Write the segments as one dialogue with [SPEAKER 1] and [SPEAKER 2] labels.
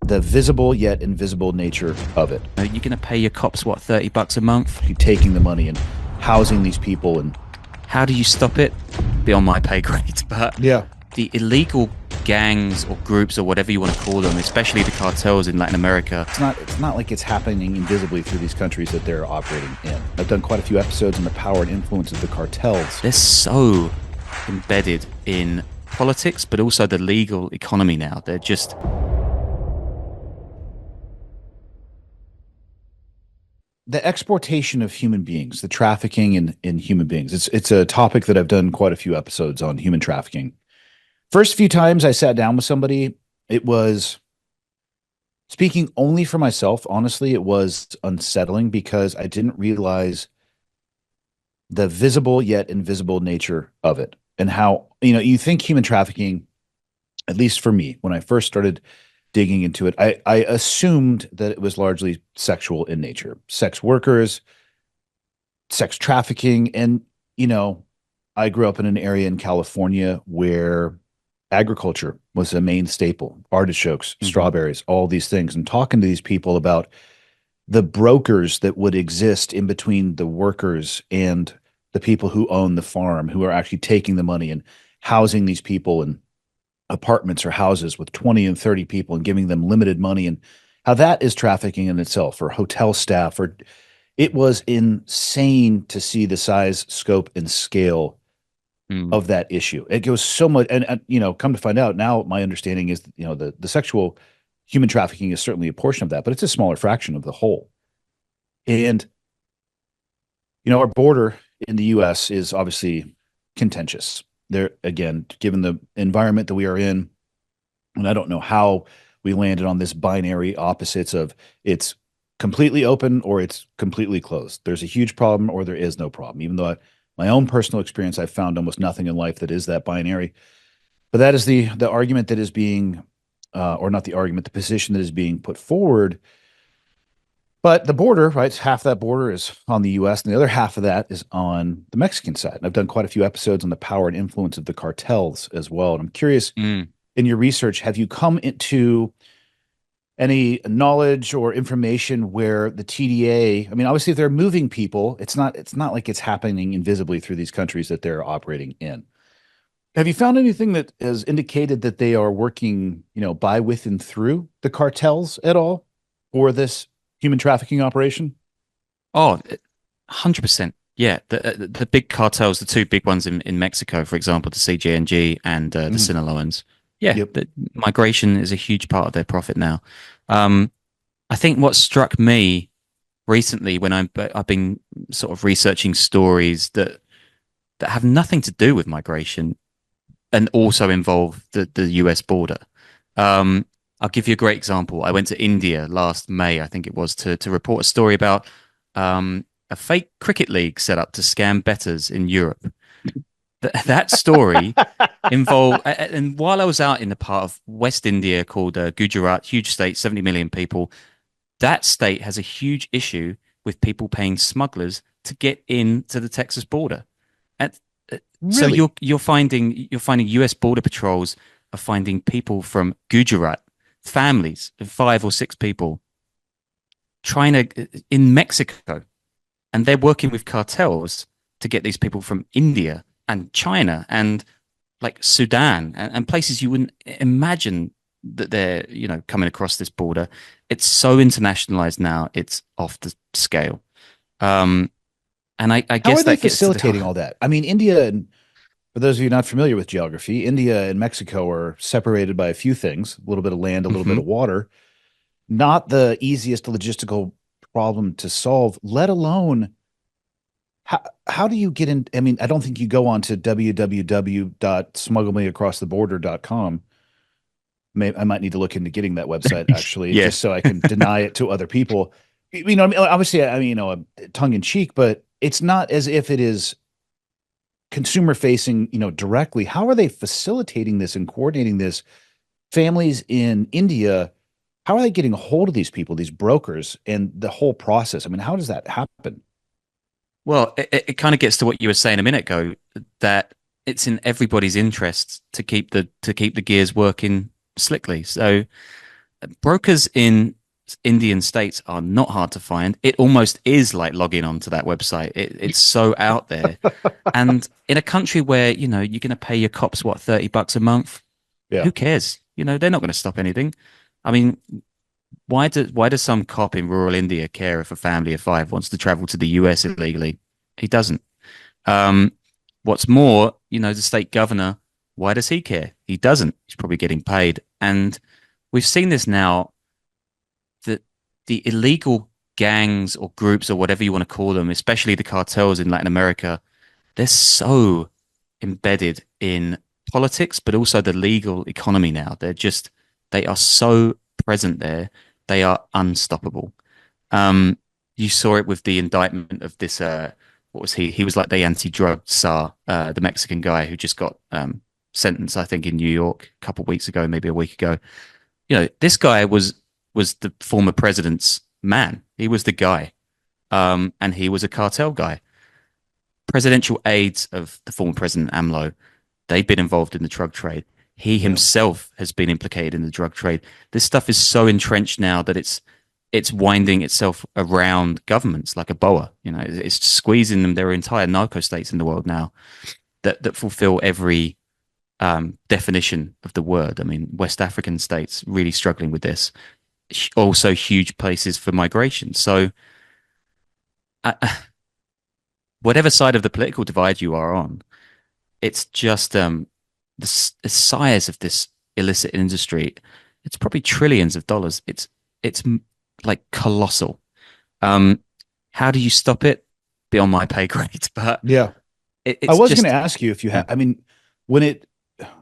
[SPEAKER 1] the visible yet invisible nature of it.
[SPEAKER 2] You're going to pay your cops, what, $30 a month?
[SPEAKER 1] You taking the money and housing these people and
[SPEAKER 2] How do you stop it? Beyond my pay grade. But
[SPEAKER 1] yeah,
[SPEAKER 2] the illegal gangs or groups or whatever you want to call them, especially the cartels in Latin America.
[SPEAKER 1] it's not like it's happening invisibly through these countries that they're operating in. I've done quite a few episodes on the power and influence of the cartels.
[SPEAKER 2] They're so embedded in politics, but also the legal economy now. They're just
[SPEAKER 1] The exportation of human beings, the trafficking in human beings. It's a topic that I've done quite a few episodes on human trafficking. First few times I sat down with somebody, it was speaking only for myself. Honestly, it was unsettling because I didn't realize the visible yet invisible nature of it and how, you think human trafficking, at least for me, when I first started digging into it, I assumed that it was largely sexual in nature, sex workers, sex trafficking. And, I grew up in an area in California where agriculture was a main staple, artichokes, strawberries, all these things. And talking to these people about the brokers that would exist in between the workers and the people who own the farm, who are actually taking the money and housing these people in apartments or houses with 20 and 30 people and giving them limited money, and how that is trafficking in itself, or hotel staff. Or it was insane to see the size, scope, and scale
[SPEAKER 2] mm,
[SPEAKER 1] of that issue. It goes so much, and come to find out now, my understanding is, the sexual human trafficking is certainly a portion of that, but it's a smaller fraction of the whole. And our border in the U.S. is obviously contentious. There again, given the environment that we are in, and I don't know how we landed on this binary opposites of it's completely open or it's completely closed. There's a huge problem or there is no problem. Even though my own personal experience, I've found almost nothing in life that is that binary. But that is the argument that is being, or not the argument, the position that is being put forward. But the border, right? Half that border is on the U.S., and the other half of that is on the Mexican side. And I've done quite a few episodes on the power and influence of the cartels as well. And I'm curious,
[SPEAKER 2] mm.
[SPEAKER 1] in your research, have you come into any knowledge or information where the TDA, I mean, obviously, if they're moving people, it's not like it's happening invisibly through these countries that they're operating in. Have you found anything that has indicated that they are working, by, with, and through the cartels at all for this human trafficking operation?
[SPEAKER 2] Oh, 100%. Yeah, the big cartels, the two big ones in Mexico, for example, the CJNG and the
[SPEAKER 1] Mhm.
[SPEAKER 2] Sinaloans. Yeah,
[SPEAKER 1] Yep.
[SPEAKER 2] the migration is a huge part of their profit now. Um, I think what struck me recently when I've been sort of researching stories that have nothing to do with migration and also involve the US border. Um, I'll give you a great example. I went to India last May, I think it was, to report a story about a fake cricket league set up to scam bettors in Europe. That story involved, and while I was out in the part of West India called Gujarat, huge state, 70 million people, that state has a huge issue with people paying smugglers to get into the Texas border. And so
[SPEAKER 1] Really?
[SPEAKER 2] you're finding US border patrols are finding people from Gujarat, families of 5 or 6 people, trying to in Mexico, and they're working with cartels to get these people from India and China and like Sudan and places you wouldn't imagine that they're coming across this border. It's so internationalized now; it's off the scale. Um, and I
[SPEAKER 1] How are
[SPEAKER 2] guess
[SPEAKER 1] they
[SPEAKER 2] that gets to
[SPEAKER 1] facilitating
[SPEAKER 2] the
[SPEAKER 1] all that? I mean, India, and for those of you not familiar with geography, India and Mexico are separated by a few things, a little bit of land, a little bit
[SPEAKER 2] Mhm.
[SPEAKER 1] of water. Not the easiest logistical problem to solve, let alone how do you get in? I mean, I don't think you go on to www.smugglemeacrosstheborder.com. I might need to look into getting that website actually,
[SPEAKER 2] Yeah.
[SPEAKER 1] just so I can deny it to other people. I mean, obviously, I mean, tongue in cheek, but it's not as if it is consumer facing, directly. How are they facilitating this and coordinating this? Families in India, how are they getting a hold of these people, these brokers, and the whole process? I mean, how does that happen?
[SPEAKER 2] Well, it kind of gets to what you were saying a minute ago, that it's in everybody's interest to keep the gears working slickly. So brokers in Indian states are not hard to find. It almost is like logging onto that website. It's so out there. And in a country where, you're going to pay your cops, what, $30 a month?
[SPEAKER 1] Yeah.
[SPEAKER 2] Who cares? They're not going to stop anything. I mean, why does some cop in rural India care if a family of five wants to travel to the US illegally? He doesn't. Um, what's more, the state governor, why does he care? He doesn't. He's probably getting paid. And we've seen this now that the illegal gangs or groups or whatever you want to call them, especially the cartels in Latin America, they're so embedded in politics, but also the legal economy now. They are so present there. They are unstoppable. Um, you saw it with the indictment of this. What was he? He was like the anti-drug czar, the Mexican guy who just got sentenced, I think, in New York a couple of weeks ago, maybe a week ago. This guy was the former president's man. He was the guy, and he was a cartel guy. Presidential aides of the former president AMLO, they've been involved in the drug trade. He
[SPEAKER 1] Yeah.
[SPEAKER 2] himself has been implicated in the drug trade. This stuff is so entrenched now that it's winding itself around governments like a boa. It's squeezing them. There are entire narco states in the world now that fulfill every definition of the word. I mean, West African states really struggling with this. Also, huge places for migration. So, uh, whatever side of the political divide you are on, it's just the size of this illicit industry. It's probably trillions of dollars. It's like colossal. Um, how do you stop it? Beyond my pay grade, but
[SPEAKER 1] Yeah. I
[SPEAKER 2] it's
[SPEAKER 1] was going to
[SPEAKER 2] just
[SPEAKER 1] ask you if you
[SPEAKER 2] yeah.
[SPEAKER 1] have, I mean, when it,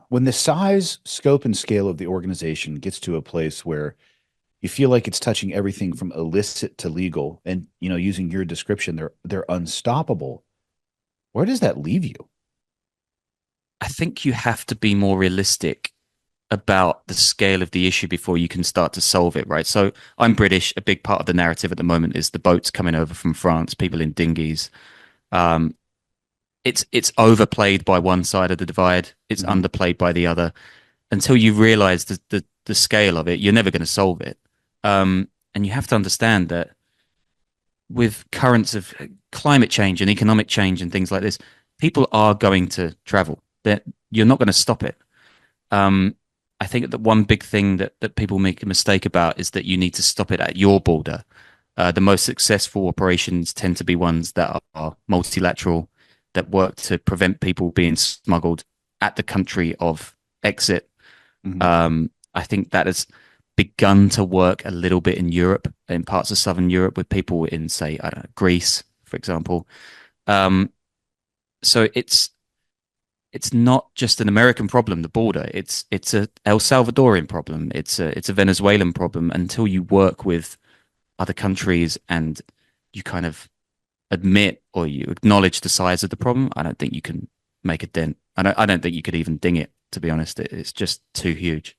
[SPEAKER 1] when the size, scope, and scale of the organization gets to a place where you feel like it's touching everything from illicit to legal, and using your description, they're unstoppable. Where does that leave you?
[SPEAKER 2] I think you have to be more realistic about the scale of the issue before you can start to solve it, right? So I'm British. A big part of the narrative at the moment is the boats coming over from France, people in dinghies. Um, it's overplayed by one side of the divide. It's
[SPEAKER 1] Mhm.
[SPEAKER 2] underplayed by the other. Until you realize the scale of it, you're never going to solve it. And you have to understand that with currents of climate change and economic change and things like this, people are going to travel. That you're not going to stop it. Um, I think that one big thing that people make a mistake about is that you need to stop it at your border. The most successful operations tend to be ones that are multilateral, that work to prevent people being smuggled at the country of exit.
[SPEAKER 1] Mhm.
[SPEAKER 2] I think that has begun to work a little bit in Europe, in parts of Southern Europe, with people in, say, I don't know, Greece, for example. Um, so it's not just an American problem, the border. It's a El Salvadorian problem. It's a Venezuelan problem. Until you work with other countries and you kind of admit or you acknowledge the size of the problem, I don't think you can make a dent. I don't think you could even ding it, to be honest. It's just too huge.